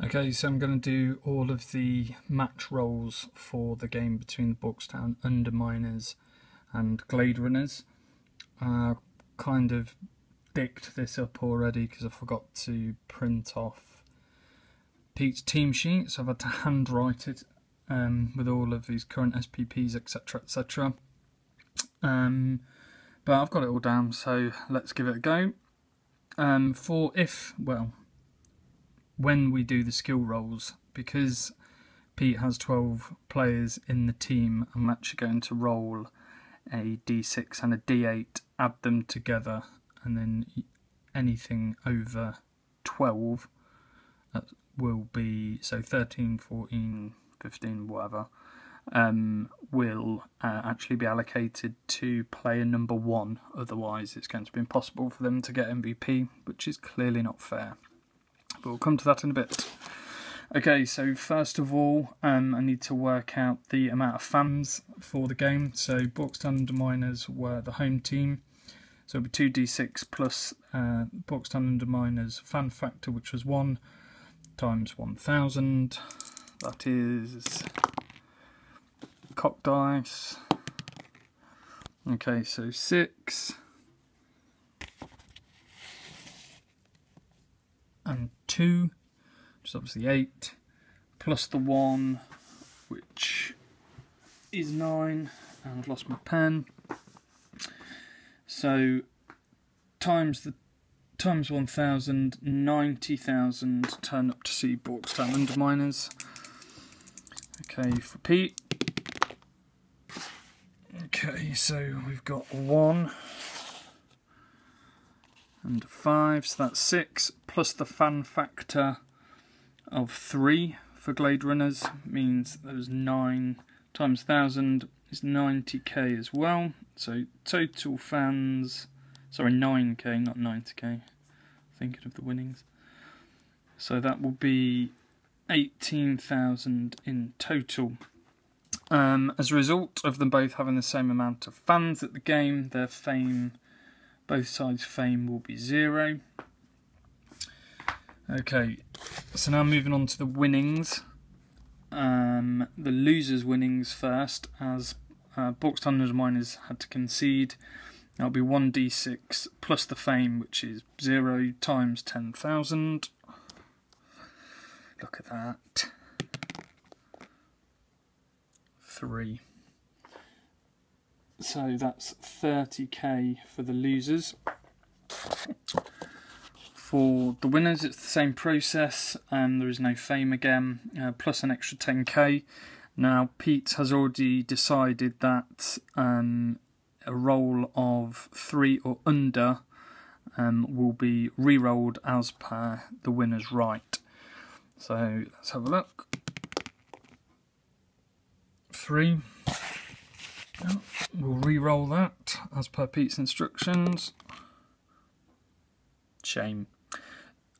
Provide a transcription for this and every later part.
Okay, so I'm going to do all of the match rolls for the game between the Borkstown Underminers and Gladerunners. Kind of dicked this up already because I forgot to print off Pete's team sheet, so I've had to handwrite it with all of these current SPPs, etc, etc. But I've got it all down, so let's give it a go. When we do the skill rolls, because Pete has 12 players in the team, I'm actually going to roll a d6 and a d8, add them together, and then anything over 12 will be, so 13, 14, 15, whatever, will actually be allocated to player number 1, otherwise it's going to be impossible for them to get MVP, which is clearly not fair. But we'll come to that in a bit. Okay, so first of all, I need to work out the amount of fans for the game. So Borkstown Underminers were the home team, so it'll be 2d6 plus Borkstown Underminers fan factor, which was 1 times 1000. That is cock dice. Okay, so 6 and 2, which is obviously 8, plus the 1, which is 9, and I've lost my pen. So times 1000, 90,000 turn up to see Borkstown Underminers. Okay, for Pete. Okay, so we've got 1 and 5, so that's 6, plus the fan factor of 3 for Gladerunners, means there's 9 times 1000 is 90k as well, so total fans, sorry, 9k, not 90k, thinking of the winnings, so that will be 18,000 in total. As a result of them both having the same amount of fans at the game, their fame, both sides' fame will be 0. Okay, so now moving on to the winnings. The losers' winnings first, as Borkstown Underminers had to concede. That'll be 1d6 plus the fame, which is 0 times 10,000. Look at that. 3. So that's 30k for the losers. For the winners, it's the same process, and there is no fame again, plus an extra 10k. Now, Pete has already decided that a roll of 3 or under will be re-rolled as per the winner's right. So let's have a look. 3. We'll re-roll that as per Pete's instructions. Shame.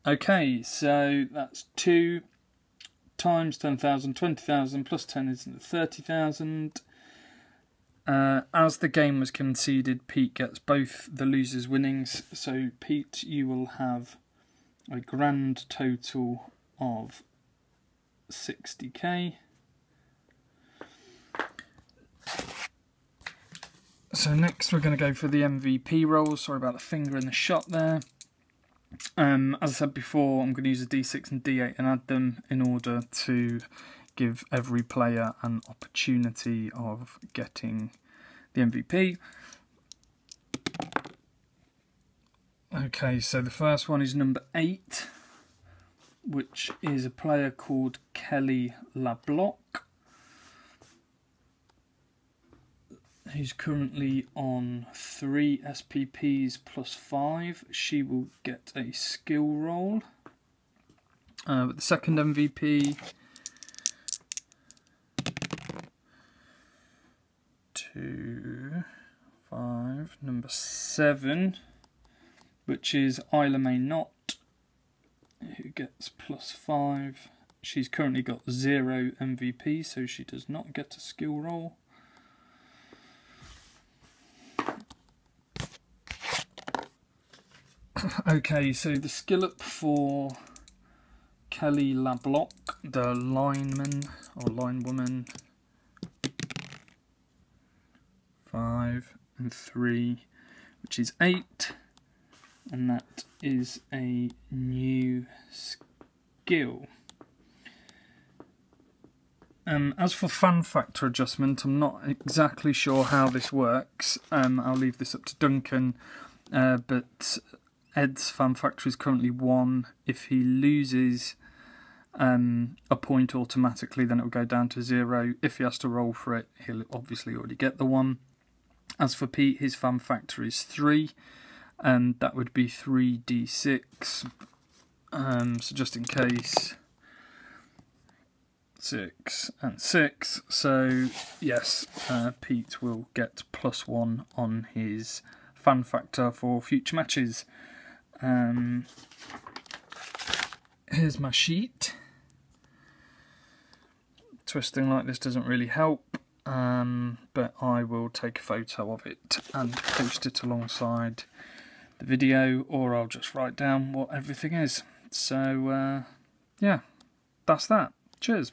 Okay, so that's 2 times 10,000, 20,000, plus 10 is 30,000. As the game was conceded, Pete gets both the losers' winnings, so Pete, you will have a grand total of 60k. So next we're going to go for the MVP roll. Sorry about the finger in the shot there. As I said before, I'm going to use a d6 and d8 and add them in order to give every player an opportunity of getting the MVP. Okay, so the first one is number 8, which is a player called Kelly LaBlock. Who's currently on 3 SPPs plus 5. She will get a skill roll. But the second MVP, 2, 5, number 7, which is Isla May Not, who gets plus 5. She's currently got 0 MVP, so she does not get a skill roll. Okay, so the skill up for Kelly LaBlock, the lineman or linewoman. 5 and 3, which is 8, and that is a new skill. As for fan factor adjustment, I'm not exactly sure how this works. I'll leave this up to Duncan, but Ed's fan factor is currently 1. If he loses a point automatically, then it will go down to 0. If he has to roll for it, he'll obviously already get the 1. As for Pete, his fan factor is 3, and that would be 3d6. So just in case, 6 and 6. So yes, Pete will get +1 on his fan factor for future matches. Here's my sheet. Twisting like this doesn't really help. But I will take a photo of it and post it alongside the video, or I'll just write down what everything is. So yeah, that's that. Cheers.